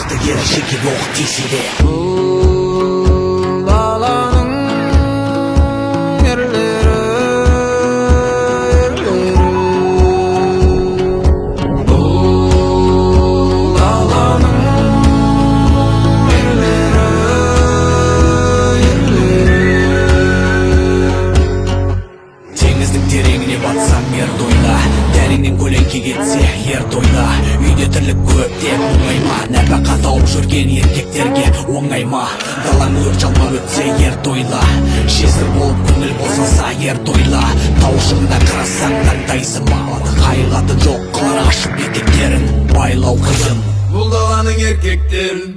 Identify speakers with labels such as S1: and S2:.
S1: мықты ер жеке оқ тисе де.
S2: Бұл даланың ерлері, бұл даланың ерлері.
S1: Теңіздің тереңіне батсаң ер тойла, дәріңнен көлеңке кетсе ер тойла. Үйде тірлік көп деп оңай ма, нәпақа тауып жүрген еркектерге оңай ма? Далаң өрт жалмап өтсе ер тойла, жесір болып көңіл босаса ер тойла. Таушыңда қарасаң таңдайсың ма, қайғаты жоқ қылар ашып етектерін, байлау қиын
S2: Бұл даланың еркектерін